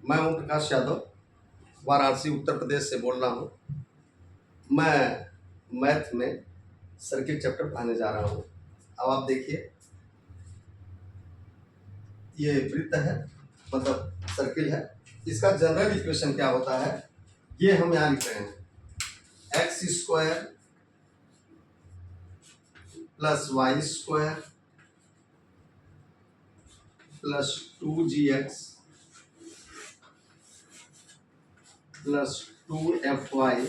मैं ओम प्रकाश यादव वाराणसी उत्तर प्रदेश से बोल रहा हूँ। मैं मैथ में सर्किल चैप्टर पढ़ाने जा रहा हूँ। अब आप देखिए, ये वृत्त है, मतलब सर्किल है। इसका जनरल इक्वेशन क्या होता है, ये हम यहाँ लिख रहे हैं। X square plus y square plus 2gx plus 2fy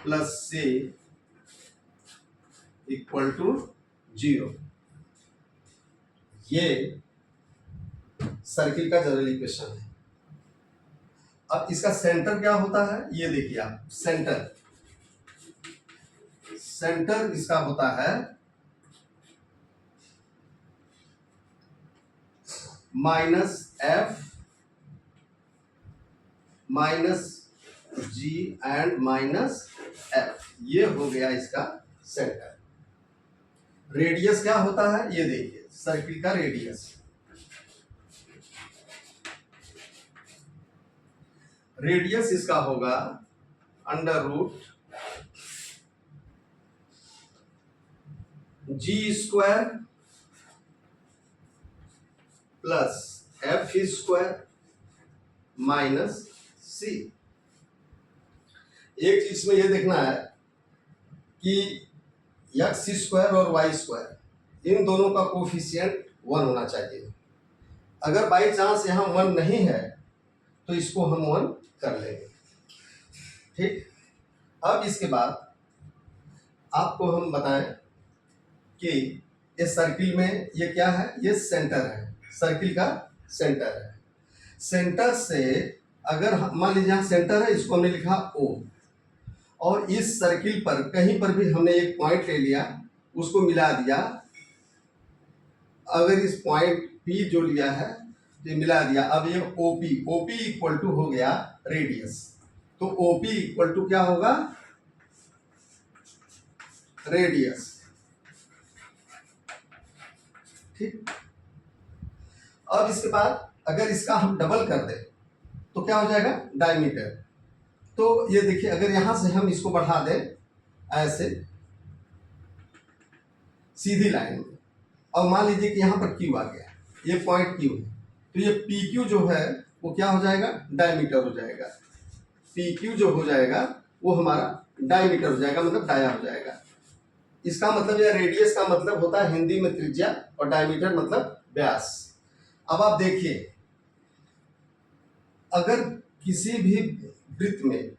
plus c equal to 0। ये सर्किल का जनरल इक्वेशन है। अब इसका सेंटर क्या होता है, ये देखिए आप। सेंटर इसका होता है minus F minus G and minus F. ये हो गया इसका सेंटर। रेडियस क्या होता है, ये देखिए सर्किल का रेडियस। रेडियस इसका होगा under root G square plus F square minus C. एक चीज में यह देखना है कि एक्स स्क्वायर और वाई स्क्वायर इन दोनों का कोफिशिएंट 1 होना चाहिए। अगर बाई चांस यहां 1 नहीं है तो इसको हम 1 कर लेंगे। ठीक। अब इसके बाद आपको हम बताएं कि इस सर्किल में ये क्या है, ये सेंटर है, सर्किल का सेंटर है। सेंटर से अगर मान लीजिए यहाँ सेंटर है, इसको हमने लिखा O, और इस सर्किल पर कहीं पर भी हमने एक पॉइंट ले लिया, उसको मिला दिया। अगर इस पॉइंट P जो लिया है ये मिला दिया, अब ये OP इक्वल टू हो गया रेडियस। तो OP इक्वल टू क्या होगा, रेडियस। ठीक। अब इसके बाद अगर इसका हम डबल कर दें तो क्या हो जाएगा, डायमीटर। तो ये देखिए, अगर यहां से हम इसको बढ़ा दें ऐसे सीधी लाइन में, और मान लीजिए कि यहां पर Q आ गया, ये पॉइंट Q है, तो ये PQ जो है वो क्या हो जाएगा, डायमीटर हो जाएगा। PQ जो हो जाएगा वो हमारा डायमीटर हो जाएगा, मतलब डाया हो जाएगा। इसका मतलब या रेडियस का मतलब होता है हिंदी में त्रिज्या, और डायमीटर मतलब व्यास। अब आप देखिए, अगर किसी भी वृत्त में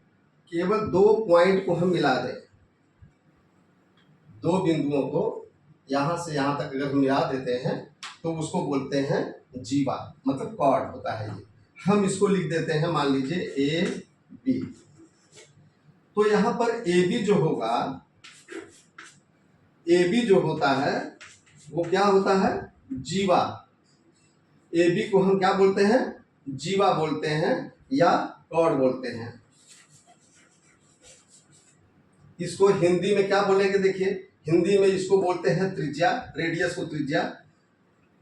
केवल 2 पॉइंट को हम मिला दें, 2 बिंदुओं को यहां से यहां तक अगर हम मिला देते हैं तो उसको बोलते हैं जीवा, मतलब कॉर्ड होता है ये। हम इसको लिख देते हैं, मान लीजिए ए बी। तो यहां पर ए बी जो होगा, ए बी जो होता है वो क्या होता है, जीवा। ए बी को हम क्या बोलते हैं, जीवा बोलते हैं या कॉर्ड बोलते हैं। इसको हिंदी में क्या बोलेंगे, देखिए हिंदी में इसको बोलते हैं त्रिज्या, रेडियस को त्रिज्या,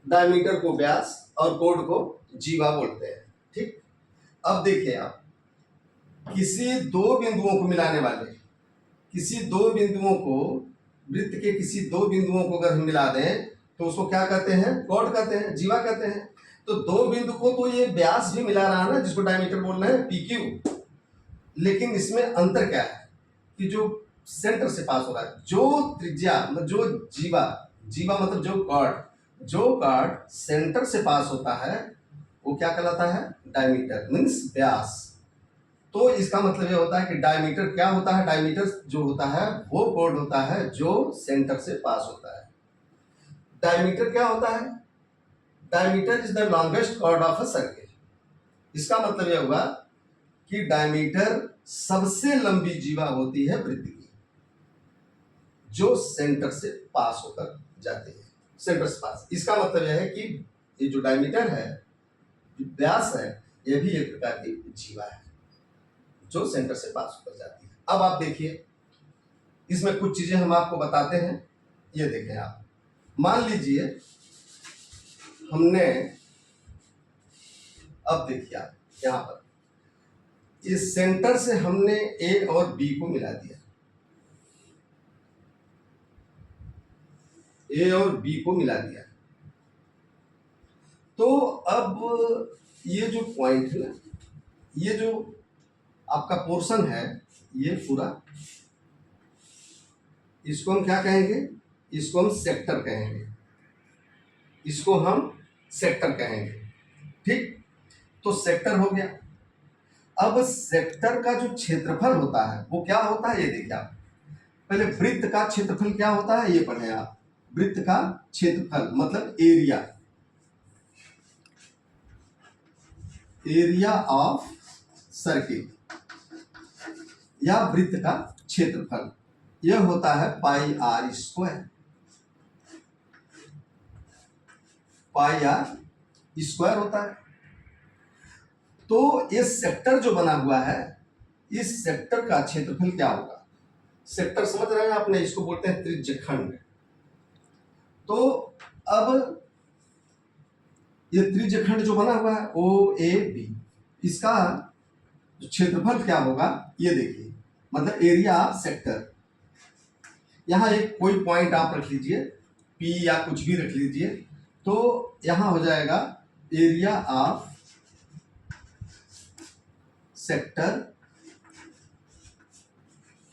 डायमीटर को व्यास, और कॉर्ड को जीवा बोलते हैं। ठीक। अब देखिए आप, किसी 2 बिंदुओं को मिलाने वाले, किसी 2 बिंदुओं को, वृत्त के किसी 2 बिंदुओं को अगर हम मिला दें तो उसको क्या कहते हैं, कॉर्ड कहते हैं, जीवा कहते हैं। तो 2 बिंदु को तो ये व्यास भी मिला रहा है ना, जिसको डायमीटर बोल रहे हैं, PQ। लेकिन इसमें अंतर क्या है कि जो सेंटर से पास हो रहा है, जो त्रिज्या मतलब जो जीवा मतलब जो कॉर्ड सेंटर से पास होता है वो क्या कहलाता है, डायमीटर, मीन्स व्यास। तो इसका मतलब ये होता है कि डायमीटर क्या होता है, डायमीटर जो होता है वो कॉर्ड होता है जो सेंटर से पास होता है। डायमीटर क्या होता है, diameter is the longest chord of a circle. इसका मतलब यह हुआ कि डायमीटर सबसे लंबी जीवा होती है वृत्त की, जो सेंटर से पास होकर जाती है, सेंटर से पास। इसका मतलब यह है कि ये जो डायमीटर है, व्यास है, यह भी एक प्रकार की जीवा है जो सेंटर से पास होकर जाती है। अब आप देखिए, इसमें कुछ चीजें हम आपको बताते हैं। ये देखें आप, मान लीजिए हमने अब देखिए आप यहाँ पर इस सेंटर से हमने ए और बी को मिला दिया, ए और बी को मिला दिया। तो अब ये जो पॉइंट है ना, ये जो आपका पोर्शन है, ये पूरा, इसको हम क्या कहेंगे, इसको हम सेक्टर कहेंगे, इसको हम सेक्टर कहेंगे। ठीक, तो सेक्टर हो गया। अब सेक्टर का जो क्षेत्रफल होता है वो क्या होता है, ये देखिए आप। पहले वृत्त का क्षेत्रफल क्या होता है ये पढ़े आप। वृत्त का क्षेत्रफल मतलब एरिया, एरिया ऑफ सर्किल या वृत्त का क्षेत्रफल, यह होता है pi R square, pi R square होता है। तो ये सेक्टर जो बना हुआ है, इस सेक्टर का क्षेत्रफल क्या होगा। सेक्टर समझ रहे हैं आपने, इसको बोलते हैं त्रिज्यखंड। तो अब ये त्रिज्यखंड जो बना हुआ है ओ ए बी, इसका क्षेत्रफल क्या होगा ये देखिए, मतलब एरिया ऑफ सेक्टर। यहाँ एक कोई पॉइंट आप रख लीजिए, पी या कुछ भी रख लीजिए, तो यहाँ हो जाएगा एरिया ऑफ सेक्टर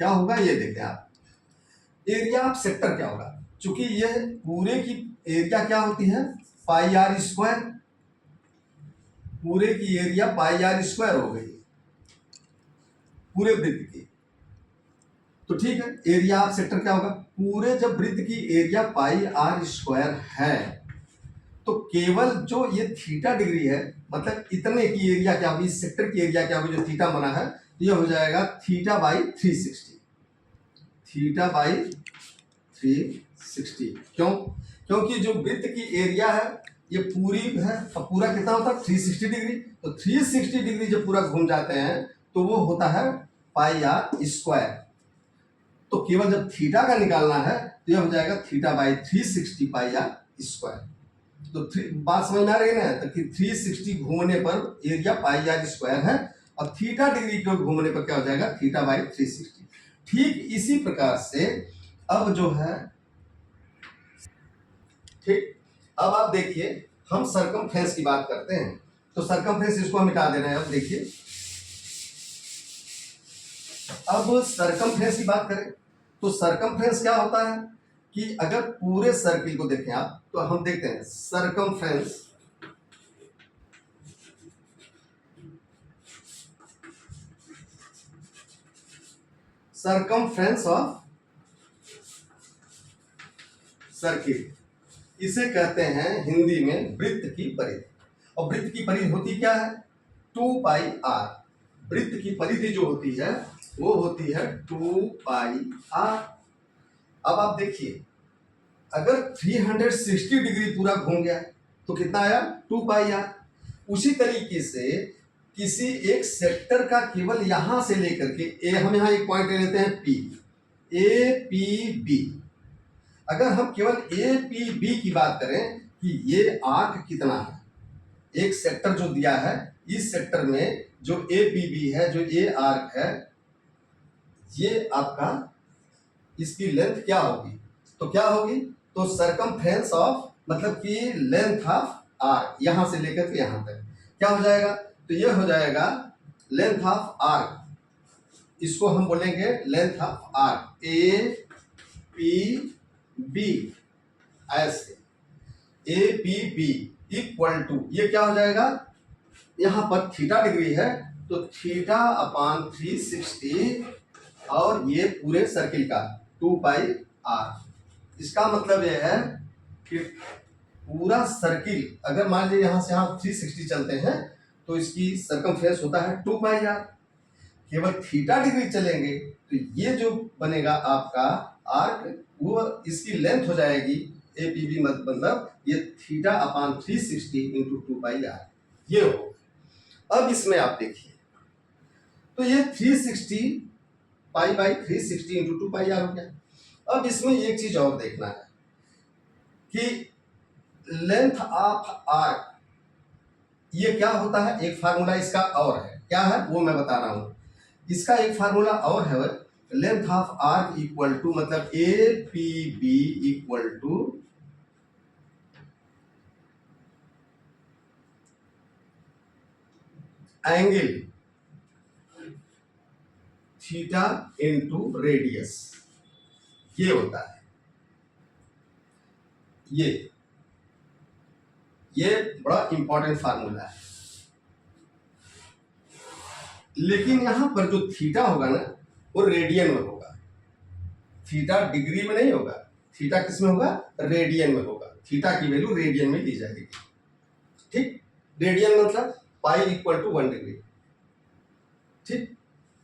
क्या होगा, ये देखें आप। एरिया ऑफ सेक्टर क्या होगा, चूंकि यह पूरे की एरिया क्या होती है पाई आर स्क्वायर, पूरे की एरिया पाई आर स्क्वायर हो गई पूरे वृत्त की। तो ठीक है, एरिया ऑफ सेक्टर क्या होगा, पूरे जब वृत्त की एरिया पाई आर स्क्वायर है तो केवल जो ये थीटा डिग्री है, मतलब इतने की एरिया क्या होगी, इस सेक्टर की एरिया क्या होगी, जो थीटा बना है ये हो जाएगा थीटा बाई 360, थीटा बाई 360। क्यों, क्योंकि जो वृत्त की एरिया है ये पूरी है, अब पूरा कितना होता है 360 डिग्री, तो 360 डिग्री जब पूरा घूम जाते हैं तो वो होता है पाई आर स्क्वायर। तो केवल जब थीटा का निकालना है तो यह हो जाएगा theta by 360 pi R square. तो बात समझ में आ रही है ना, तो कि 360 घूमने पर एरिया पाई आर स्क्वायर है और थीटा डिग्री को घूमने पर क्या हो जाएगा थीटा बाई 360। ठीक इसी प्रकार से अब जो है, ठीक, अब आप देखिए हम सरकमफ्रेंस की बात करते हैं, तो सरकमफ्रेंस इसको हम मिटा दे रहे हैं। अब देखिए, अब सरकमफ्रेंस की बात करें तो सरकमफ्रेंस क्या होता है कि अगर पूरे सर्किल को देखें आप, तो हम देखते हैं सरकमफ्रेंस, सरकमफ्रेंस ऑफ सर्किल, इसे कहते हैं हिंदी में वृत्त की परिधि। और वृत्त की परिधि होती क्या है 2 पाई आर, वृत्त की परिधि जो होती है वो होती है 2 पाई आर। अब आप देखिए, अगर 360 डिग्री पूरा घूम गया तो कितना आया 2 पाई आर। उसी तरीके से किसी एक सेक्टर का केवल यहां से लेकर के हम यहां एक पॉइंट ले लेते हैं पी, ए पी बी, अगर हम केवल ए पी बी की बात करें कि ये आर्क कितना है, एक सेक्टर जो दिया है, इस सेक्टर में जो ए पी बी है, जो ए आर्क है, ये आपका इसकी लेंथ क्या होगी, तो क्या होगी, तो सरकमफ्रेंस ऑफ मतलब कि लेंथ ऑफ आर्क, यहां से लेकर के यहां तक क्या हो जाएगा, तो ये हो जाएगा लेंथ ऑफ आर्क, इसको हम बोलेंगे length of arc, A P B, ऐसे A P B equal to, ये क्या हो जाएगा, यहां पर थीटा डिग्री है तो थीटा अपान 360 और ये पूरे सर्किल का 2 पाई आर। इसका मतलब यह है कि पूरा सर्किल अगर मान लीजिए यहां से यहां 360 चलते हैं तो इसकी सरकमफ्रेंस होता है 2 पाई आर। केवल थीटा डिग्री चलेंगे तो ये जो बनेगा आपका आर्क, वो इसकी लेंथ हो जाएगी ए पी बी, मतलब ये theta upon 360 into 2 pi R, ये हो। अब इसमें आप देखिए, तो ये 360 pi by 360 into 2 pi R हो गया। अब इसमें एक चीज और देखना है कि लेंथ ऑफ आर्क ये क्या होता है, एक फार्मूला इसका और है, क्या है वो मैं बता रहा हूं। इसका एक फार्मूला और है, length of arc equal to, मतलब A P B equal to angle theta into radius, ये होता है। ये बड़ा इंपॉर्टेंट फार्मूला है। लेकिन यहां पर जो थीटा होगा ना, वो रेडियन में होगा। थीटा डिग्री में नहीं होगा, थीटा किस में होगा, रेडियन में होगा। थीटा की वैल्यू रेडियन में ली जाएगी। ठीक, रेडियन मतलब पाई इक्वल टू 1 डिग्री। ठीक,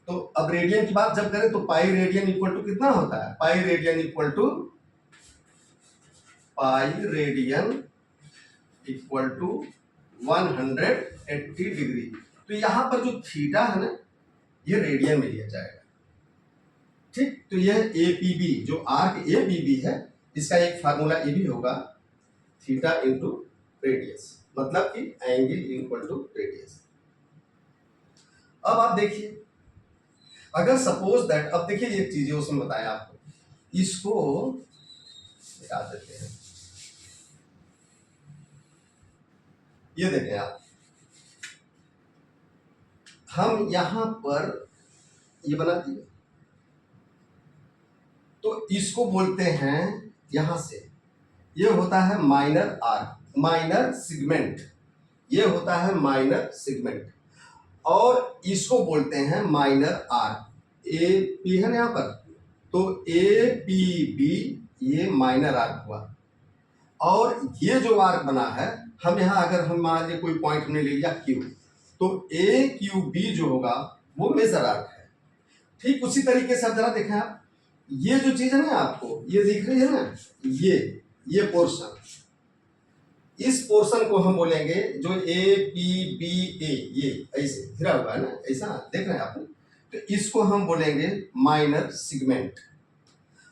तो अब रेडियन की बात जब करें तो पाई रेडियन इक्वल टू कितना होता है, pi radian equal to 180 degree. तो यहां पर जो थीटा है ना, ये रेडियन में लिया जाएगा। ठीक, तो यह एपीबी, जो आर्क एपीबी है, इसका एक फार्मूला ये भी होगा, थीटा इंटू रेडियस, मतलब कि एंगल इक्वल टू रेडियस। अब आप देखिए, अगर सपोज दैट, अब देखिए एक चीज उसमें बताया आपको, इसको हटा देते हैं। ये देखें आप, हम यहां पर ये बना दिए, तो इसको बोलते हैं, यहां से ये होता है माइनर आर्क, माइनर सिगमेंट, ये होता है माइनर सिगमेंट, और इसको बोलते हैं माइनर आर्क। ए पी है ना यहां पर, तो ए पी बी ये माइनर आर्क हुआ। और ये जो आर्क बना है, हम यहां अगर हम मान लीजिए कोई पॉइंट हमने ले लिया क्यू, तो ए क्यू बी जो होगा वो मेजर आर्क है। ठीक उसी तरीके से आप जरा देखें, आप ये जो चीज है ना, आपको ये दिख रही है ना, ये पोर्शन, इस पोर्शन को हम बोलेंगे जो ए पी बी ए, ये ऐसे घिरा हुआ है ना, ऐसा देख रहे हैं आपने, तो इसको हम बोलेंगे माइनर सिगमेंट।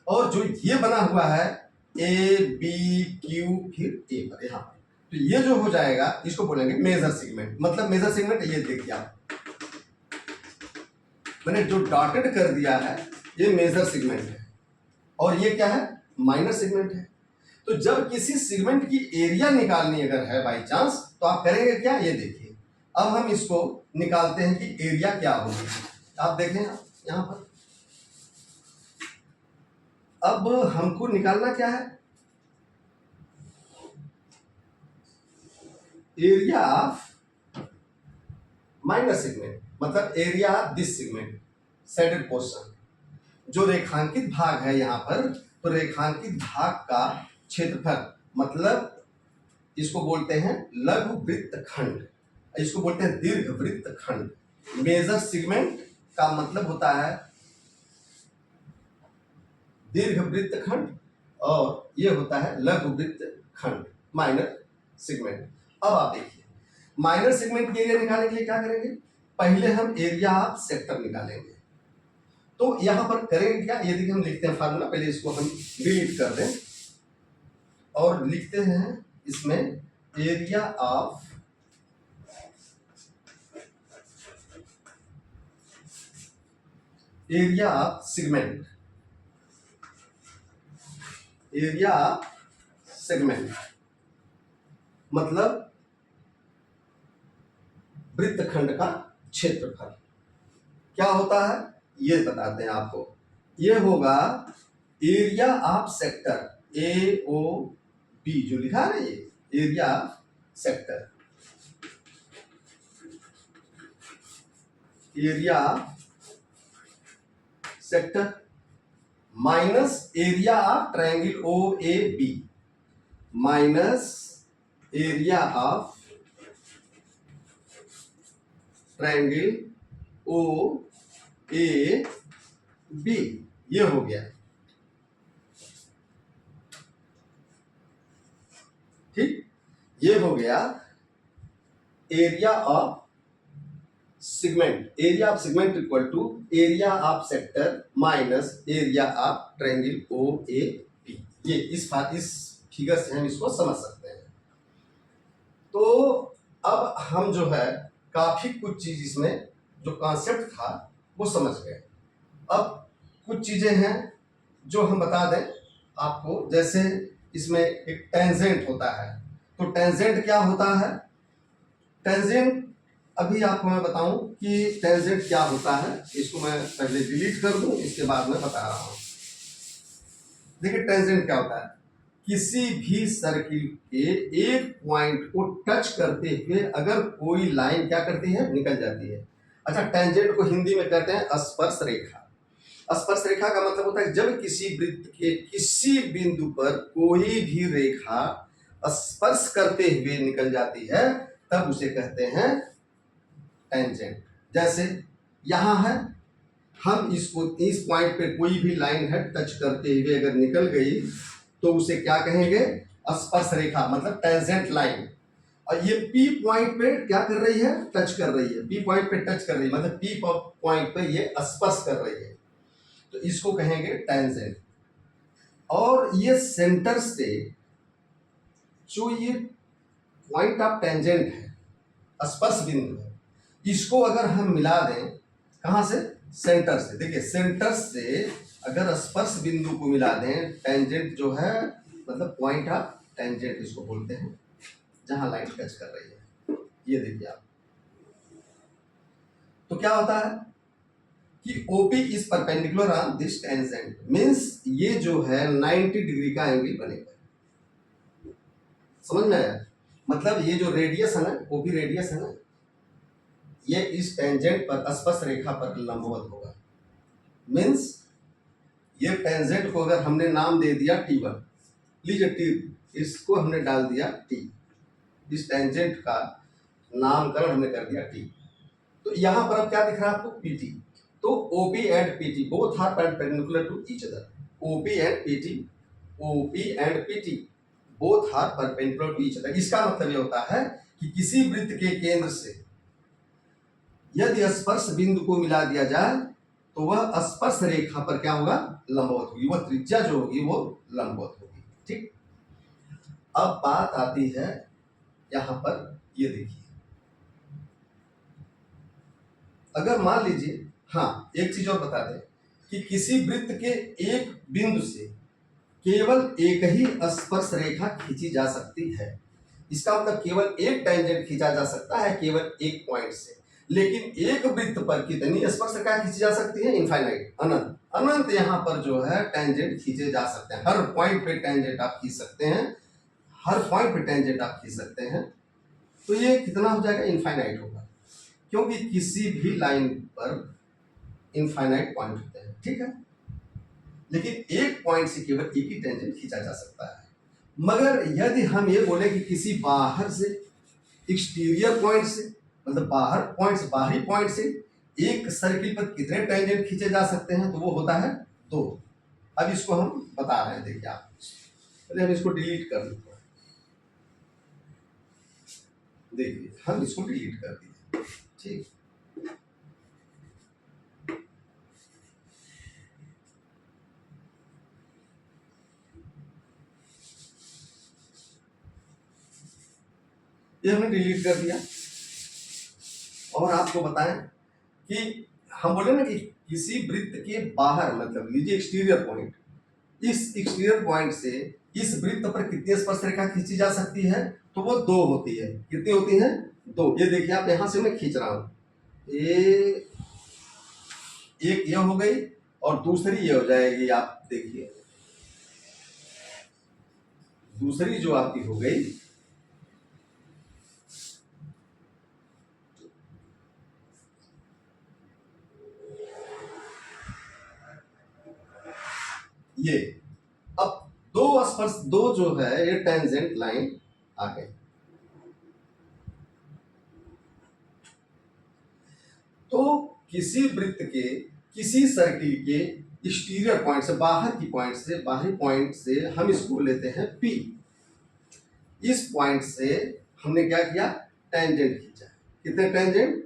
और जो ये बना हुआ है ए बी क्यू फिर ए पर, यहाँ तो ये जो हो जाएगा इसको बोलेंगे मेजर सिगमेंट। मतलब मेजर सिगमेंट ये देखिए आप, मैंने जो डॉटेड कर दिया है ये मेजर सिगमेंट है, और ये क्या है, माइनर सिगमेंट है। तो जब किसी सिगमेंट की एरिया निकालनी अगर है बाई चांस, तो आप करेंगे क्या, ये देखिए। अब हम इसको निकालते हैं कि एरिया क्या होगी। आप देखें यहां पर, अब हमको निकालना क्या है, एरिया ऑफ माइनर सिगमेंट, मतलब area of this segment, shaded portion. जो रेखांकित भाग है यहां पर, तो रेखांकित भाग का क्षेत्रफल, मतलब इसको बोलते हैं लघु वृत्त खंड, इसको बोलते हैं दीर्घ वृत्त खंड। मेजर सिगमेंट का मतलब होता है दीर्घ वृत्त खंड, और ये होता है लघु वृत्त खंड, माइनर सिगमेंट। अब आप देखिए, माइनर सिगमेंट के एरिया निकालने के लिए क्या करेंगे, पहले हम एरिया ऑफ सेक्टर निकालेंगे। तो यहां पर करेंगे क्या, ये देखिए हम लिखते हैं फार्मूला, पहले इसको हम डिलीट कर दें और लिखते हैं इसमें area of segment, area of segment मतलब वृत्तखंड का क्षेत्रफल। क्या होता है ये बताते हैं आपको, ये होगा area of sector, A O B जो लिखा है ना, ये area of sector, area sector minus area of triangle O A B, minus area of triangle O A B, ये हो गया। ठीक, ये हो गया area of segment, area of segment equal to area of sector minus area of triangle O A B. ये इस figure से हम इसको समझ सकते हैं। तो अब हम जो है काफी कुछ चीज इसमें जो कॉन्सेप्ट था वो समझ गए। अब कुछ चीजें हैं जो हम बता दें आपको, जैसे इसमें एक टेंजेंट होता है। तो टेंजेंट क्या होता है? टेंजेंट अभी आपको मैं बताऊं कि टेंजेंट क्या होता है। इसको मैं पहले डिलीट कर दूं, इसके बाद मैं बता रहा हूं। देखिए टेंजेंट क्या होता है, किसी भी सर्किल के एक पॉइंट को टच करते हुए अगर कोई लाइन क्या करती है, निकल जाती है। अच्छा, टेंजेंट को हिंदी में कहते हैं स्पर्श रेखा। स्पर्श रेखा का मतलब होता है जब किसी वृत्त के किसी बिंदु पर कोई भी रेखा स्पर्श करते हुए निकल जाती है तब उसे कहते हैं टेंजेंट। जैसे यहां है, हम इसको इस पॉइंट पे कोई भी लाइन है टच करते हुए अगर निकल गई तो उसे क्या कहेंगे, स्पर्श रेखा, मतलब टेंजेंट लाइन। और ये पी पॉइंट पे क्या कर रही है, टच कर रही है, पी पॉइंट पे टच कर रही है, मतलब पी पॉइंट पे ये स्पर्श कर रही है, तो इसको कहेंगे टेंजेंट। और ये सेंटर से जो ये पॉइंट ऑफ टेंजेंट है, स्पर्श बिंदु है, इसको अगर हम मिला दें, कहां से, सेंटर से। देखिए सेंटर से अगर स्पर्श बिंदु को मिला दें, टेंजेंट जो है मतलब पॉइंट ऑफ टेंजेंट इसको बोलते हैं, जहां लाइन टच कर रही है। ये देखिए आप, तो क्या होता है कि OP is perpendicular on this tangent, means ये जो है 90 डिग्री का एंगल बनेगा। समझ में आया? मतलब ये जो रेडियस है ना, OP रेडियस है ना, ये इस टेंजेंट पर स्पर्श रेखा पर लंबवत होगा। मींस ये टेंजेंट को अगर हमने नाम दे दिया T1, लीजिए T, इसको हमने डाल दिया T, इस टेंजेंट का नामकरण हमने कर दिया T। तो यहां पर अब क्या दिख रहा है आपको, PT। तो OP and PT both are perpendicular to each other. OP and PT, OP and PT both are perpendicular to each other. इसका मतलब ये होता है कि किसी वृत्त के केंद्र से यदि स्पर्श बिंदु को मिला दिया जाए तो वह स्पर्श रेखा पर क्या होगा, लंबवत होगी, वह त्रिज्या जो होगी वो लंबवत होगी। ठीक, अब बात आती है यहां पर, ये देखिए, अगर मान लीजिए, हाँ एक चीज और बता दें कि किसी वृत्त के एक बिंदु से केवल एक ही स्पर्श रेखा खींची जा सकती है। इसका मतलब केवल एक टेंजेंट खींचा जा सकता है केवल एक पॉइंट से, लेकिन एक वृत्त पर कितनी स्पर्श रेखा खींची जा सकती है, इनफाइनाइट, अनंत। अनंत यहाँ पर जो है टेंजेंट खींचे जा सकते हैं, हर पॉइंट पे टेंजेंट आप खींच सकते हैं, हर पॉइंट पे टेंजेंट आप खींच सकते हैं। तो ये कितना हो जाएगा, इनफाइनाइट होगा, क्योंकि किसी भी लाइन पर इनफाइनाइट पॉइंट होते हैं। ठीक है, लेकिन एक पॉइंट से केवल एक ही टेंजेंट खींचा जा सकता है। मगर यदि हम ये बोले कि किसी बाहर से, एक्सटीरियर पॉइंट से, मतलब बाहरी पॉइंट से एक सर्किल पर कितने टेंजेंट खींचे जा सकते हैं, तो वो होता है 2। अब इसको हम बता रहे हैं, देखिए आप, पहले हम इसको डिलीट कर देते हैं। देखिए हम इसको डिलीट कर दिए। ठीक, ये हमने डिलीट कर दिया। और आपको बताएं कि हम बोले ना कि किसी वृत्त के बाहर, मतलब लीजिए एक्सटीरियर पॉइंट, इस एक्सटीरियर पॉइंट से इस वृत्त पर कितनी स्पर्श रेखा खींची जा सकती है, तो वो 2 होती है। कितनी होती है, 2। ये देखिए आप, यहां से मैं खींच रहा हूं, एक ये हो गई और दूसरी ये हो जाएगी। आप देखिए दूसरी जो आपकी हो गई, ये, अब 2 स्पर्श, 2 जो है ये टेंजेंट लाइन आ गई। तो किसी वृत्त के किसी सर्किल के एक्सटीरियर पॉइंट से, बाहरी पॉइंट से हम इसको लेते हैं P। इस पॉइंट से हमने क्या किया, टेंजेंट खींचा। कितने टेंजेंट,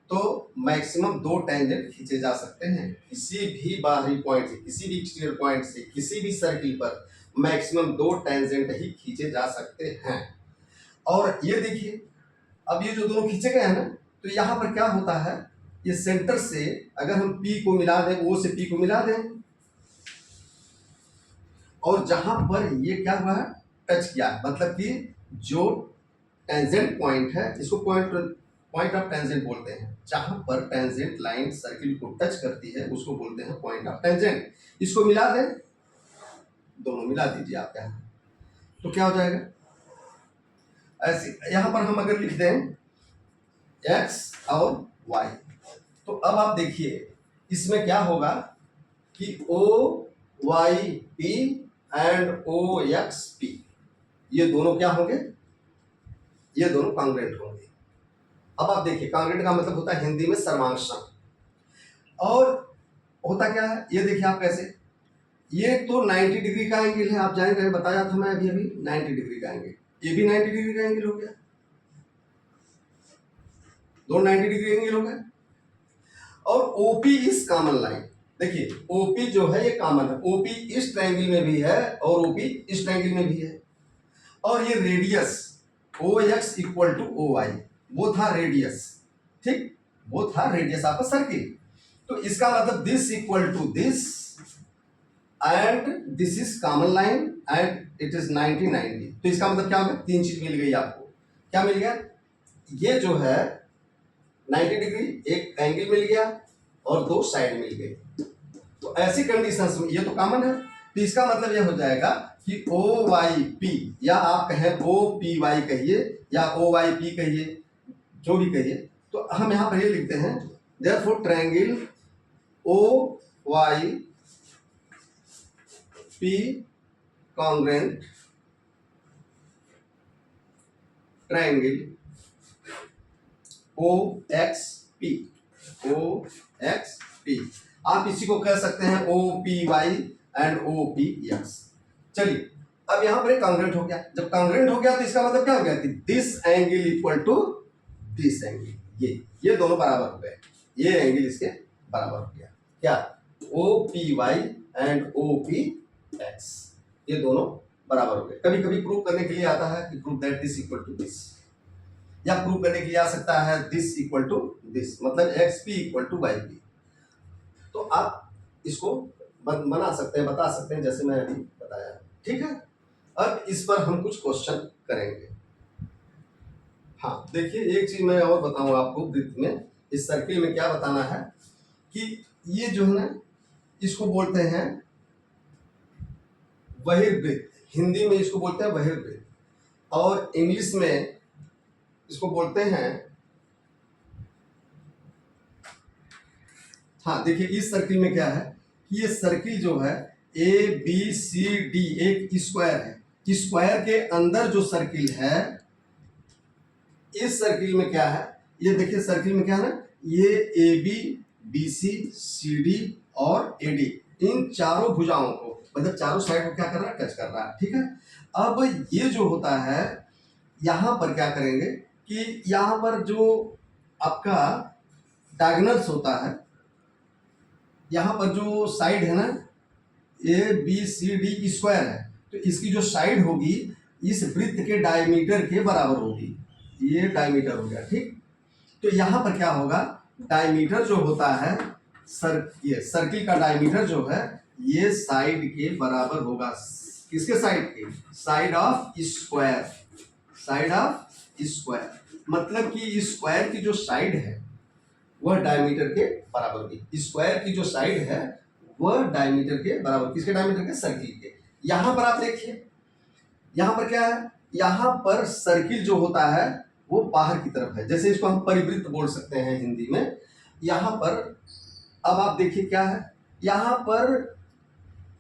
तो मैक्सिमम 2 टेंजेंट खींचे जा सकते हैं किसी भी बाहरी पॉइंट से, किसी भी एक्सटीरियर पॉइंट से, किसी भी सर्किल पर मैक्सिमम 2 टेंजेंट ही खींचे जा सकते हैं। और ये देखिए अब ये जो दोनों खींचे गए हैं ना, तो यहाँ पर क्या होता है, ये सेंटर से अगर हम P को मिला दें, O से P को मिला दें, और जहां पर ये क्या हुआ है, टच किया, मतलब कि जो टेंजेंट पॉइंट है, इसको पॉइंट ऑफ टेंजेंट बोलते हैं। जहां पर टेंजेंट लाइन सर्किल को टच करती है उसको बोलते हैं पॉइंट ऑफ टेंजेंट। इसको मिला दें, दोनों मिला दीजिए आप यहाँ, तो क्या हो जाएगा, ऐसे यहां पर हम अगर लिख दें x और y, तो अब आप देखिए इसमें क्या होगा कि OYP एंड OXP ये दोनों क्या होंगे, ये दोनों कांग्रेंट होंगे। अब आप देखिए कांग्रेंट का मतलब होता है हिंदी में सर्वांग, और होता क्या है, ये देखिए आप कैसे, ये तो 90 डिग्री का एंगल है, आप जान रहे, बताया था मैं अभी 90 डिग्री का एंगल, ये भी 90 डिग्री का एंगल हो गया, दो 90 डिग्री एंगल हो गए। और OP इस कॉमन लाइन, देखिए OP जो है ये कॉमन है, OP इस ट्रायंगल में भी है और OP इस ट्रायंगल में भी है, और ये radius OX equal to OY, वो था रेडियस, ठीक, वो था रेडियस आपका सर्किल। तो इसका मतलब this equal to this and this is common line and it is 90-90। तो इसका मतलब क्या हो गया, तीन चीज मिल गई आपको, क्या मिल गया, ये जो है 90 डिग्री एक एंगल मिल गया और दो साइड मिल गई। तो ऐसी कंडीशंस में ये तो कॉमन है, तो इसका मतलब ये हो जाएगा कि OYP, या आप कहें OPY कहिए या OYP कहिए, जो भी कहिए, तो हम यहां पर ये लिखते हैं therefore triangle OYP congruent triangle OXP। आप इसी को कह सकते हैं OPY एंड OPX। चलिए अब यहां पर कॉन्ग्रेंट हो गया, जब कॉन्ग्रेंट हो गया तो इसका मतलब क्या हो गया कि this angle equal to this angle, ये दोनों बराबर हो गए, ये एंगल इसके बराबर हो गया, क्या, OPY एंड OPX, ये दोनों बराबर हो गए। कभी कभी प्रूव करने के लिए आता है कि prove that this equal to this, या प्रूव करने के लिए आ सकता है दिस इक्वल टू दिस, मतलब XP इक्वल टू YP। तो आप इसको बना सकते हैं, बता सकते हैं जैसे मैं अभी बताया, ठीक है। अब इस पर हम कुछ क्वेश्चन करेंगे। हाँ देखिए एक चीज मैं और बताऊंगा आपको, वृत्त में इस सर्किल में क्या बताना है कि ये जो है ना, इसको बोलते हैं बहिर्वृत्त, हिंदी में इसको बोलते हैं बहिर्वृत्त, और इंग्लिश में इसको बोलते हैं, हाँ देखिए इस सर्किल में क्या है कि ये सर्किल जो है ABCD एक स्क्वायर है, स्क्वायर के अंदर जो सर्किल है, इस सर्किल में क्या है, ये देखिए सर्किल में क्या है ना, ये AB BC CD और AD, इन चारों भुजाओं को, मतलब चारों साइड को क्या कर रहा है, टच कर रहा है, ठीक है। अब ये जो होता है यहां पर क्या करेंगे कि यहां पर जो आपका डायगोनल्स होता है, यहां पर जो साइड है ना ABCD स्क्वायर है, तो इसकी जो साइड होगी इस वृत्त के डायमीटर के बराबर होगी, ये डायमीटर हो गया, ठीक। तो यहां पर क्या होगा, डायमीटर जो होता है ये सर्किल का डायमीटर जो है ये साइड के बराबर होगा, किसके साइड के, side of square, side of square, मतलब कि स्क्वायर की जो साइड है वह डायमीटर के बराबर होगी, स्क्वायर की जो साइड है वह डायमीटर के बराबर, किसके डायमीटर के, सर्किल के। यहां पर आप देखिए यहां पर क्या है, यहां पर सर्किल जो होता है वो बाहर की तरफ है, जैसे इसको हम परिवृत्त बोल सकते हैं हिंदी में। यहां पर अब आप देखिए क्या है, यहां पर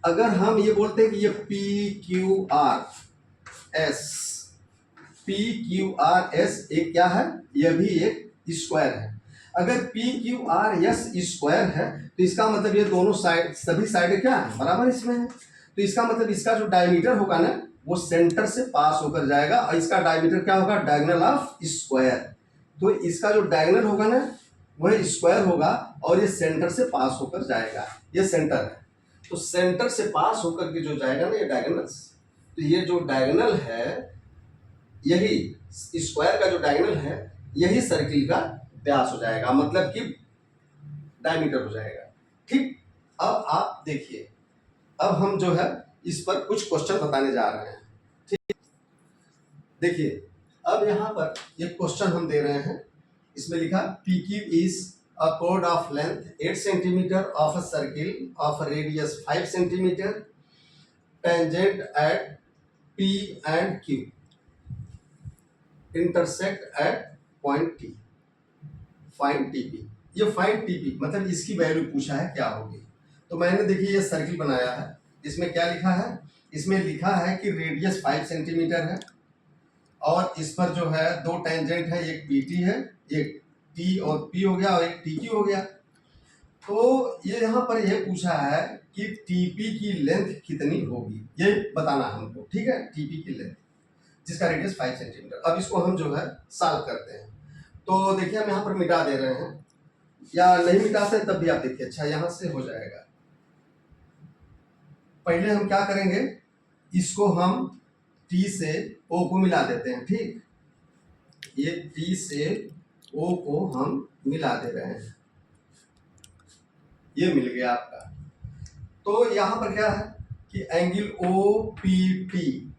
अगर हम ये बोलते हैं कि ये PQRS एक क्या है, यह भी एक स्क्वायर है। अगर PQRS स्क्वायर है तो इसका मतलब ये दोनों साइड, सभी साइड क्या है, बराबर इसमें है, तो इसका मतलब इसका जो डायमीटर होगा ना वो सेंटर से पास होकर जाएगा, और इसका डायमीटर क्या होगा, डायगोनल ऑफ स्क्वायर, तो इसका जो डायगोनल होगा ना वह स्क्वायर होगा और ये सेंटर से पास होकर जाएगा, ये सेंटर है, तो सेंटर से पास होकर के जो जाएगा ना ये डायगोनल्स, तो ये जो डायगोनल है, यही स्क्वायर का जो डायगोनल है यही सर्किल का व्यास हो जाएगा, मतलब कि डायमीटर हो जाएगा। ठीक, अब आप देखिए, अब हम जो है इस पर कुछ क्वेश्चन बताने जा रहे हैं। ठीक, देखिए अब यहाँ पर एक क्वेश्चन हम दे रहे हैं, इसमें लिखा PQ is a chord of length 8 centimeter of a circle of a radius 5 centimeter tangent at P and Q intersect at point T, find TP। ये फाइंड टीपी मतलब इसकी वैल्यू पूछा है क्या होगी। तो मैंने देखिए ये सर्किल बनाया है, इसमें क्या लिखा है, इसमें लिखा है कि रेडियस 5 सेंटीमीटर है और इस पर जो है दो टेंजेंट है, एक PT है, एक T और P हो गया और एक TQ हो गया। तो ये यहाँ पर ये पूछा है कि TP की लेंथ कितनी होगी, ये बताना हमको। ठीक है, TP की लेंथ जिसका रेडियस 5 सेंटीमीटर। अब इसको हम जो है सॉल्व करते हैं। तो देखिए हम यहाँ पर मिटा दे रहे हैं, या नहीं मिटाते तब भी आप देखिए, अच्छा यहाँ से हो जाएगा। पहले हम क्या करेंगे, इसको हम T से O को मिला देते हैं। ठीक, ये T से O को हम मिला दे रहे हैं, ये मिल गया आपका। तो यहाँ पर क्या है कि एंगल OPT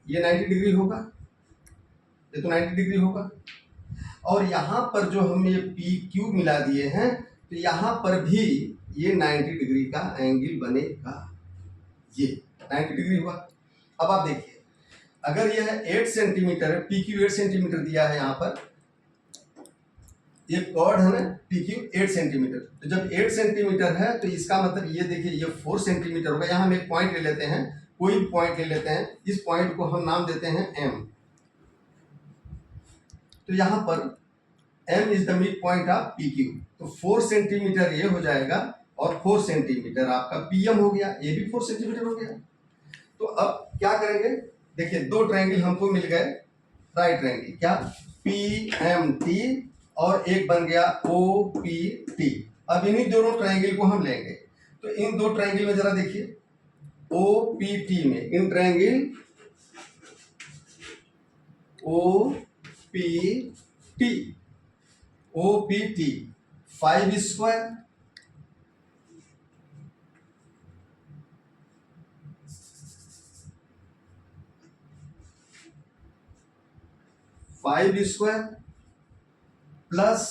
ये 90 डिग्री होगा, ये तो 90 डिग्री होगा। और यहाँ पर जो हम ये PQ मिला दिए हैं, तो यहाँ पर भी ये 90 डिग्री का एंगल बनेगा, ये 90 डिग्री हुआ। अब आप देखिए, अगर यह 8 सेंटीमीटर है, PQ 8 सेंटीमीटर दिया है, यहाँ पर ये कॉर्ड है ना, PQ 8 सेंटीमीटर। तो जब 8 सेंटीमीटर है तो इसका मतलब ये देखिए ये 4 सेंटीमीटर होगा। यहाँ हम एक पॉइंट ले लेते हैं, कोई पॉइंट ले लेते हैं, इस पॉइंट को हम नाम देते हैं M। तो यहाँ पर M is the midpoint of PQ। तो 4 सेंटीमीटर ये हो जाएगा और 4 सेंटीमीटर आपका PM हो गया, ये भी 4 सेंटीमीटर हो गया। तो अब क्या करेंगे, देखिए दो ट्रायंगल हमको मिल गए, राइट ट्रायंगल, क्या PMT और एक बन गया OPT। अब इन्हीं दोनों ट्रायंगल को हम लेंगे। तो इन दो ट्रायंगल में जरा देखिए, OPT में in triangle OPT 5 square plus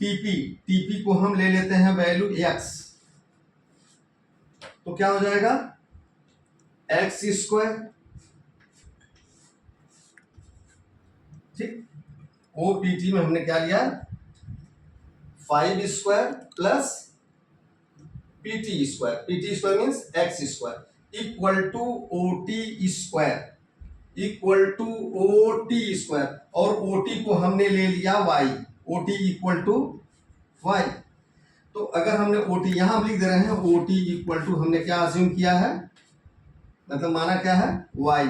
TP को हम ले लेते हैं वैल्यू X, तो क्या हो जाएगा X स्क्वायर। ठीक, OPT में हमने क्या लिया 5 square plus PT square means X square equal to OT square, और OT को हमने ले लिया Y, OT equal to Y। तो अगर हमने OT यहां हम लिख दे रहे हैं, OT इक्वल टू हमने क्या अज्यूम किया है, मतलब माना क्या है Y।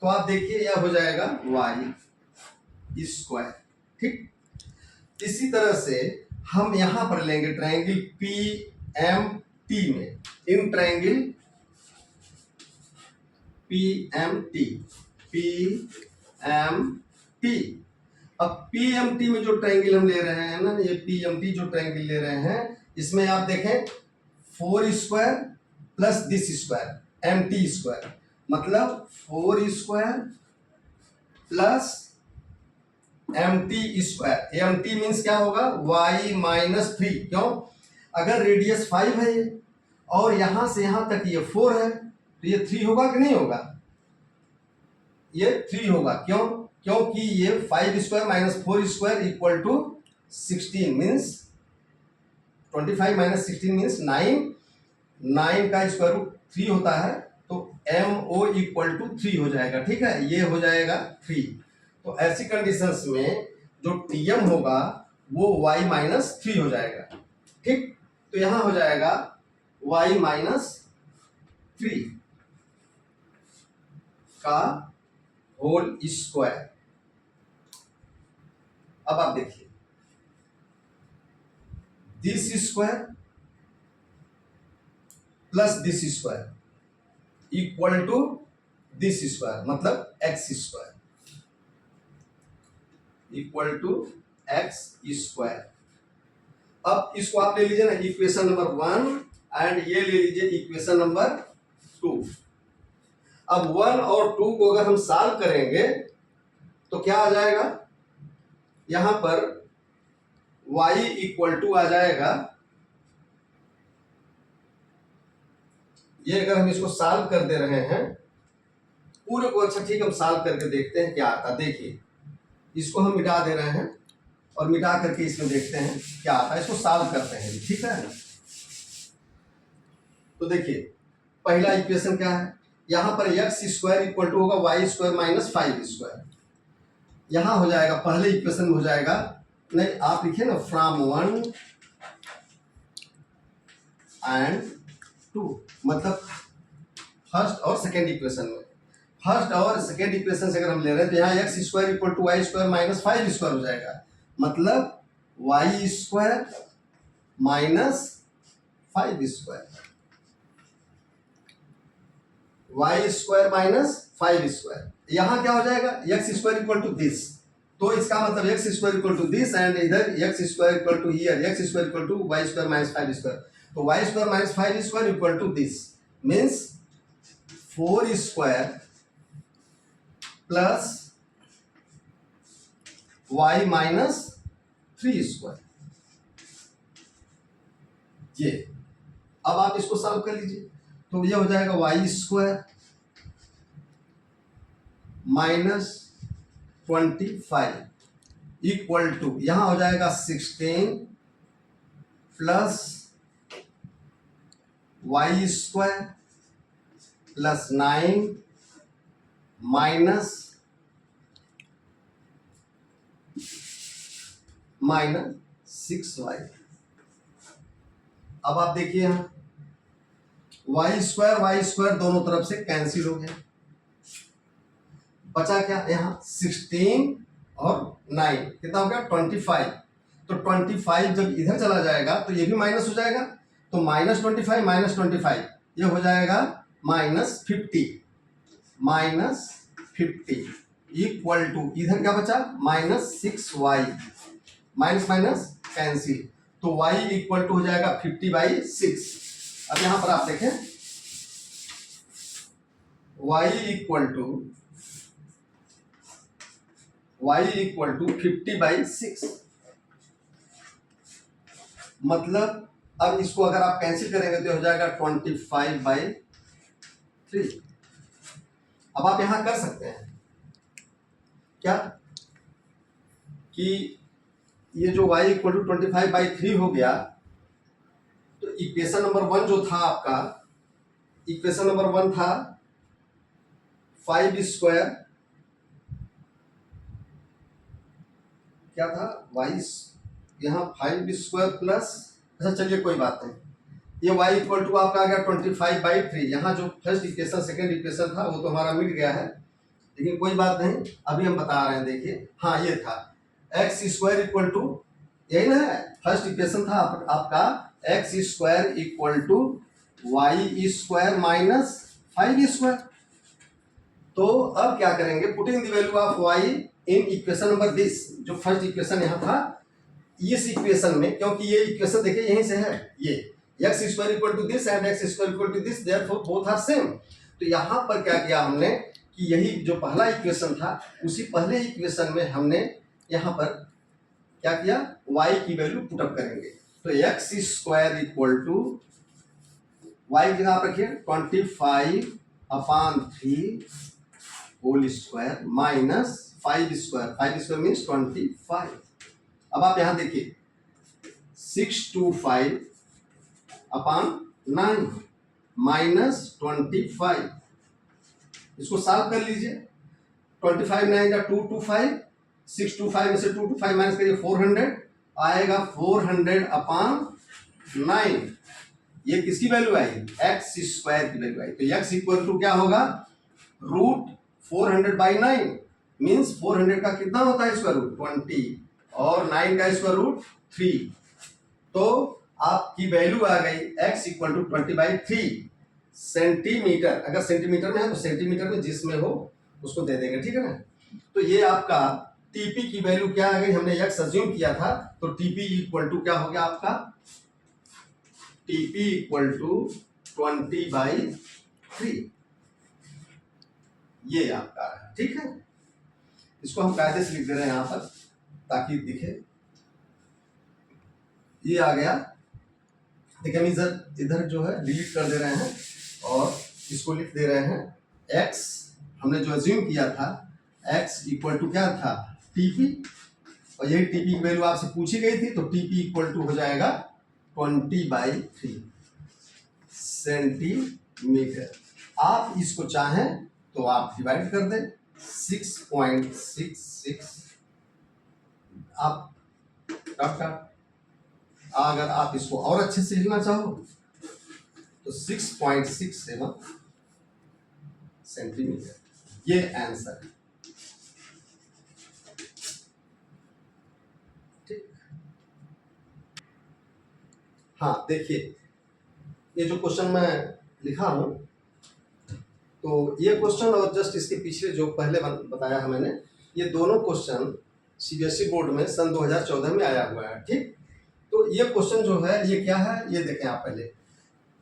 तो आप देखिए यह हो जाएगा Y स्क्वायर। ठीक, इसी तरह से हम यहां पर लेंगे ट्रायंगल PMT में, इन ट्रायंगल PMT। अब PMT में जो ट्रायंगल हम ले रहे हैं ना, ये PMT जो ट्रायंगल ले रहे हैं, इसमें आप देखें 4 square plus this square MT square, मतलब 4 square plus MT square. MT means क्या होगा Y माइनस 3। क्यों, अगर रेडियस 5 है ये और यहां से यहां तक ये 4 है, तो ये 3 होगा कि नहीं होगा, ये 3 होगा। क्यों, क्योंकि ये 5 square minus 4 square equal to 16 means 25 minus 16 means 9 का स्क्वायर रूट 3 होता है, तो MO इक्वल टू 3 हो जाएगा। ठीक है, ये हो जाएगा 3। तो ऐसी कंडीशंस में जो TM होगा वो Y माइनस 3 हो जाएगा। ठीक, तो यहां हो जाएगा Y माइनस 3 का होल स्क्वायर। अब आप देखिए this square plus this square equal to this square, मतलब X square. Equal to x square. अब इसको आप ले लीजिए ना इक्वेशन नंबर 1 एंड ये ले लीजिए इक्वेशन नंबर 2। अब 1 और 2 को अगर हम सॉल्व करेंगे तो क्या आ जाएगा, यहां पर y इक्वल टू आ जाएगा, ये अगर हम इसको सॉल्व कर दे रहे हैं पूरे को, अच्छा ठीक हम सॉल्व करके देखते हैं क्या आता है। देखिए इसको हम मिटा दे रहे हैं और मिटा करके इसमें देखते हैं क्या आता है, इसको सॉल्व करते हैं, ठीक है। तो देखिए पहला इक्वेशन क्या है, यहां पर एक्स स्क्वायर इक्वल टू होगा वाई स्क्वायर माइनस 5 स्क्वायर। यहां हो जाएगा पहले इक्वेशन में हो जाएगा, नहीं आप लिखिए ना फ्रॉम 1 एंड 2, मतलब फर्स्ट और सेकेंड इक्वेशन में, फर्स्ट और सेकेंड इक्वेशन से अगर हम ले रहे हैं तो यहाँ X square equal to Y square minus 5 square हो जाएगा, मतलब Y square minus 5 square, Y square minus 5 square. यहाँ क्या हो जाएगा, X square equal to this, तो इसका मतलब X square equal to this and इधर X square equal to here X square equal to Y square minus 5 square. तो Y square minus 5 square equal to this means 4 square plus Y minus 3 square. ये अब आप इसको solve कर लीजिए तो ये हो जाएगा y square minus 25 equal to, यहां हो जाएगा 16 plus y square plus 9 minus 6y। अब आप देखिए यहां वाई स्क्वायर दोनों तरफ से कैंसिल हो गया, बचा क्या यहाँ 16 और 9 कितना हो गया 25। तो 25 जब इधर चला जाएगा तो ये भी माइनस हो जाएगा, तो माइनस 25 माइनस 25 ये हो जाएगा माइनस 50 इक्वल टू, इधर क्या बचा minus 6y, minus minus cancel, तो y इक्वल टू हो जाएगा 50/6। अब यहां पर आप देखें y इक्वल टू 50/6, मतलब अब इसको अगर आप कैंसिल करेंगे तो हो जाएगा 25/3। अब आप यहां कर सकते हैं क्या कि ये जो y इक्वल टू 25/3 हो गया, तो इक्वेशन नंबर 1 जो था आपका, इक्वेशन नंबर 1 था 5 स्क्वायर, क्या था y, यहाँ 5 स्क्वायर प्लस, अच्छा चलिए कोई बात नहीं, ये y इक्वल टू आपका आ गया 25/3। यहाँ जो फर्स्ट इक्वेशन सेकंड इक्वेशन था वो तो हमारा मिट गया है, लेकिन कोई बात नहीं, अभी हम बता रहे हैं। देखिए हाँ ये था एक्स स्क्वायर इक्वल टू, यही ना है फर्स्ट इक्वेशन था आपका x square equal to Y square minus 5 square. तो अब क्या करेंगे, putting the value of y in equation number this, जो फर्स्ट इक्वेशन यहाँ था इस इक्वेशन में, क्योंकि ये इक्वेशन देखिए यहीं से है, ये x square equal to this and x square equal to this, therefore both are same. तो यहाँ पर क्या किया हमने कि यही जो पहला इक्वेशन था उसी पहले इक्वेशन में हमने यहाँ पर क्या किया, y की वैल्यू पुटअप करेंगे। तो x square equal to y की जगह आप रखिए 25/3 whole square minus 5 square means 25। अब आप यहां देखिए 625/9 माइनस 25, इसको सॉल्व कर लीजिए। 25 9 जा 225, 625 में से 225 माइनस करिए 400 आएगा 400/9। ये किसकी वैल्यू आएगी, एक्स स्क्वायर की वैल्यू आएगी। तो एक्स इक्वल टू क्या होगा, रूट 400/9 मीन्स 400 का कितना होता है स्क्वायर रूट 20 और 9 का स्क्वायर रूट 3। तो आपकी वैल्यू आ गई x इक्वल टू 20/3 सेंटीमीटर। अगर सेंटीमीटर में है तो सेंटीमीटर में जिसमें हो उसको दे देंगे, ठीक है ना। तो ये आपका टीपी की वैल्यू क्या आ गई, हमने एक्स अज्यूम किया था, तो टीपी इक्वल टू क्या हो गया आपका, टीपी इक्वल टू 20/3, ये आपका है। ठीक है, इसको हम कायदे से लिख दे रहे हैं यहां पर ताकि दिखे। ये आ गया, देखिए हम इधर इधर जो है डिलीट कर दे रहे हैं और इसको लिख दे रहे हैं x, हमने जो अज्यूम किया था x इक्वल टू क्या था, टीपी, और यही टीपी की वैल्यू आपसे पूछी गई थी, तो टीपी इक्वल टू हो जाएगा 20/3 सेंटीमीटर। आप इसको चाहें तो आप डिवाइड कर दें 6.66, आप डॉट, अगर आप इसको और अच्छे से लिखना चाहो तो 6.67 सेंटीमीटर, ये आंसर है। ठीक, हाँ देखिए ये जो क्वेश्चन मैं लिखा हूं, तो ये क्वेश्चन और जस्ट इसके पिछले जो पहले बताया है मैंने, ये दोनों क्वेश्चन सीबीएसई बोर्ड में सन 2014 में आया हुआ है। ठीक, तो ये क्वेश्चन जो है ये क्या है, ये देखें आप पहले।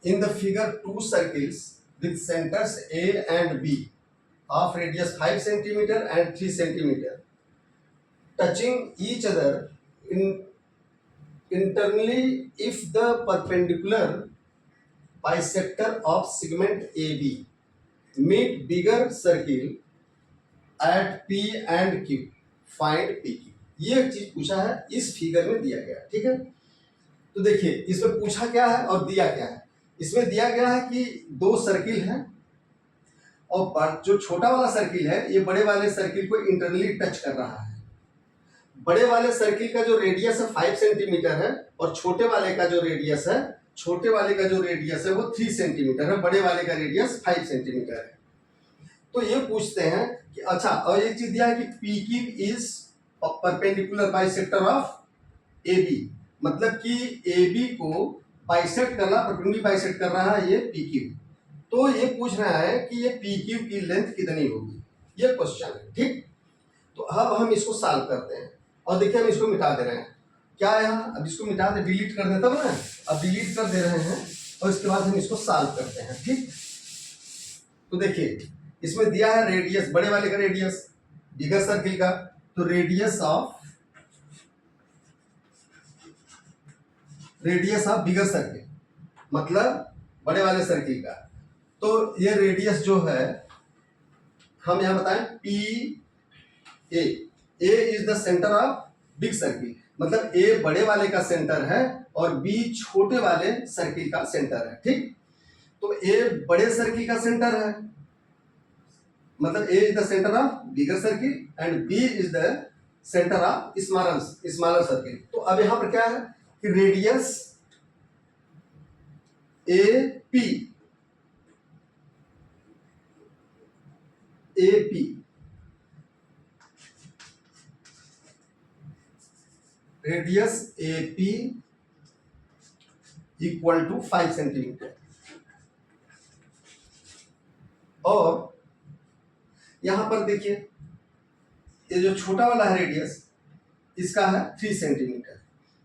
In the figure 2 circles with centres A and B of radius 5 centimeter and 3 centimeter touching each other internally if the perpendicular bisector of segment AB meet bigger circle at P and Q, find PQ। ये चीज पूछा है, इस figure में दिया गया। ठीक है, तो देखिए इसमें पूछा क्या है और दिया क्या है। इसमें दिया गया है कि दो सर्किल है और जो छोटा वाला सर्किल है ये बड़े वाले सर्किल को इंटरनली टच कर रहा है। बड़े वाले सर्किल का जो रेडियस है 5 सेंटीमीटर है और छोटे वाले का जो रेडियस है, वो 3 सेंटीमीटर है, बड़े वाले का रेडियस 5 सेंटीमीटर है। तो ये पूछते हैं कि अच्छा, और एक चीज दिया है कि P Q is perpendicular bisector of A B, मतलब कि ए बी को बाइसेक्ट करना, परपेंडिकुलर बाइसेक्ट कर रहा है ये पी क्यू। तो ये पूछ रहा है कि ये पी क्यू की लेंथ कितनी होगी, ये क्वेश्चन है। ठीक, तो अब हम इसको सॉल्व करते हैं और देखिए हम इसको मिटा दे रहे हैं। क्या है यहाँ, अब इसको मिटा दे, डिलीट कर दे तब ना, अब डिलीट कर दे रहे हैं और इसके बाद हम इसको सॉल्व करते हैं। ठीक, तो देखिए इसमें दिया है रेडियस, बड़े वाले का रेडियस, बिगर सर्किल का, तो रेडियस ऑफ बिगर सर्किल मतलब बड़े वाले सर्किल का, तो ये रेडियस जो है हम यहां बताएं P A is the centre of big circle, मतलब ए बड़े वाले का सेंटर है और बी छोटे वाले सर्किल का सेंटर है। ठीक, तो ए बड़े सर्किल का सेंटर है, मतलब A is the centre of bigger circle and B is the centre of smaller circle. तो अब यहां पर क्या है कि radius A P radius A P equal to 5 centimetre, और यहां पर देखिए ये जो छोटा वाला है रेडियस, इसका है 3 सेंटीमीटर।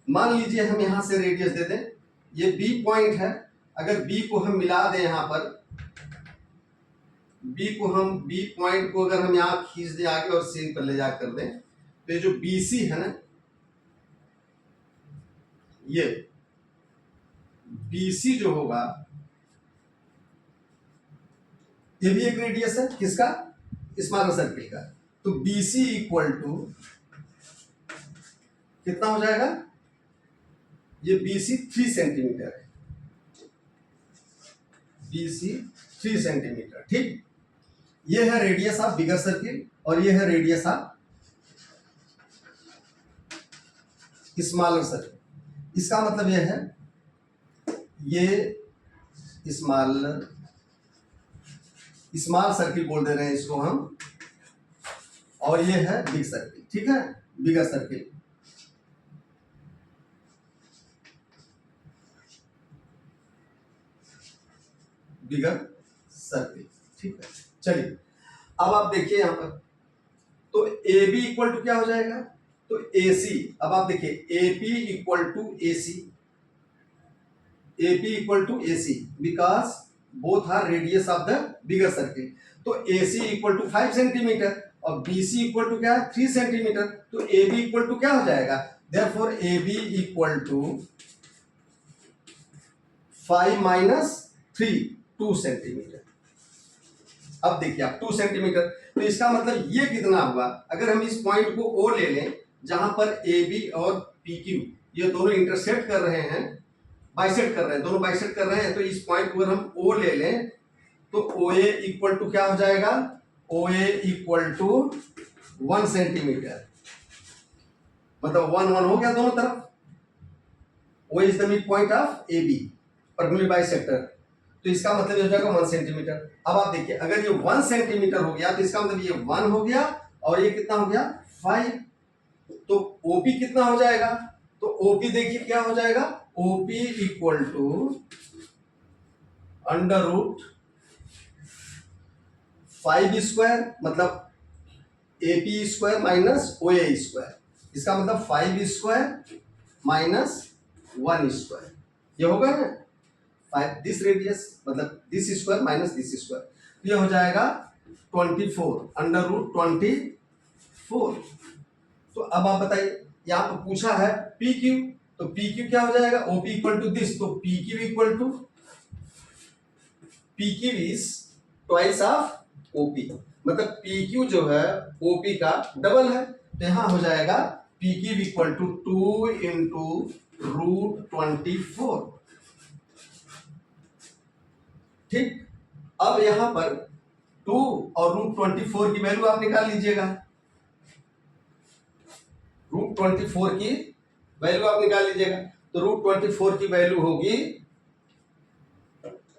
मान लीजिए हम यहां से रेडियस दे दें, ये बी पॉइंट है, अगर बी को हम मिला दें यहां पर, बी पॉइंट को अगर हम यहां खींच दें आगे और सी पर ले जा कर दें, तो ये जो बी सी है ना, ये बी सी जो होगा ये भी एक रेडियस है, किसका, स्मॉलर सर्किल का। तो बी सी इक्वल टू कितना हो जाएगा, ये बी सी 3 सेंटीमीटर है, बी सी 3 सेंटीमीटर। ठीक, ये है रेडियस ऑफ बिगर सर्किल और ये है रेडियस ऑफ स्मॉलर सर्किल। इसका मतलब ये है, ये स्मॉल सर्किल बोल दे रहे हैं इसको हम, और ये है बिग सर्किल। ठीक है, बिगर सर्किल। ठीक है, चलिए अब आप देखिए यहां पर तो ए बी इक्वल टू क्या हो जाएगा, तो ए सी। अब आप देखिए A P equal to A C, A P equal to A C because both are radius of the bigger circle. तो A C equal to 5 centimetre और बी सी इक्वल टू क्या है 3 सेंटीमीटर। तो ए B equal to क्या हो जाएगा, therefore A B equal to 5 minus 3 2 centimetre. अब देखिए आप 2 सेंटीमीटर, तो इसका मतलब ये कितना हुआ, अगर हम इस पॉइंट को ओ ले लें जहां पर ए बी और पी क्यू ये दोनों इंटरसेक्ट कर रहे हैं, बाइसेक्ट कर रहे हैं, दोनों बाइसेक्ट कर रहे हैं, तो इस पॉइंट को अगर हम ओ ले लें तो ओ ए इक्वल टू क्या हो जाएगा, O A equal to 1 centimetre, मतलब 1 1 हो गया दोनों तरफ। O is the midpoint of A B perpendicular bisector, तो इसका मतलब हो जाएगा 1 सेंटीमीटर। अब आप देखिए अगर ये 1 सेंटीमीटर हो गया तो इसका मतलब ये 1 हो गया और ये कितना हो गया 5। तो ओपी कितना हो जाएगा, तो ओपी देखिए क्या हो जाएगा, OP equal to under root 5 square, मतलब AP square minus O A square, इसका मतलब 5 स्क्वायर माइनस 1 स्क्वायर, ये होगा ना 5 दिस रेडियस मतलब this square minus this square, ये हो जाएगा 24 अंडर रूट 24। तो अब आप बताइए यहाँ पर पूछा है पी क्यू, तो पी क्यू क्या हो जाएगा, ओपी इक्वल टू दिस, तो P Q equal to P Q is twice of OP, मतलब पी क्यू जो है ओपी का डबल है, तो यहां हो जाएगा P Q equal to 2 into root 24। ठीक, अब यहां पर 2 और रूट 24 की वैल्यू आप निकाल लीजिएगा, रूट 24 की वैल्यू आप निकाल लीजिएगा, तो रूट 24 की वैल्यू होगी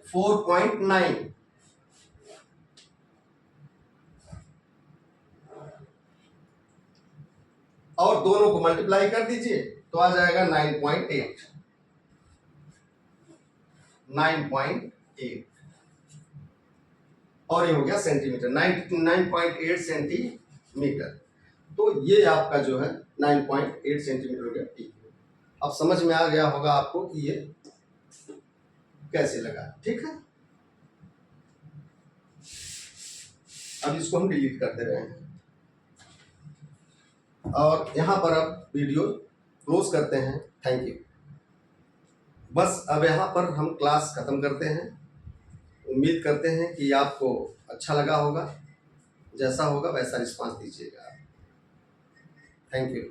4.9, और दोनों को मल्टीप्लाई कर दीजिए तो आ जाएगा 9.8, 9.8 और ये हो गया सेंटीमीटर, 9.8 सेंटीमीटर। तो ये आपका जो है 9.8 सेंटीमीटर हो गया ठीक है। अब समझ में आ गया होगा आपको कि ये कैसे लगा, ठीक है। अब इसको हम डिलीट करते रहे हैं और यहां पर अब वीडियो क्लोज करते हैं। Thank you. बस अब यहाँ पर हम क्लास खत्म करते हैं। उम्मीद करते हैं कि आपको अच्छा लगा होगा, जैसा होगा वैसा रिस्पांस दीजिएगा। Thank you.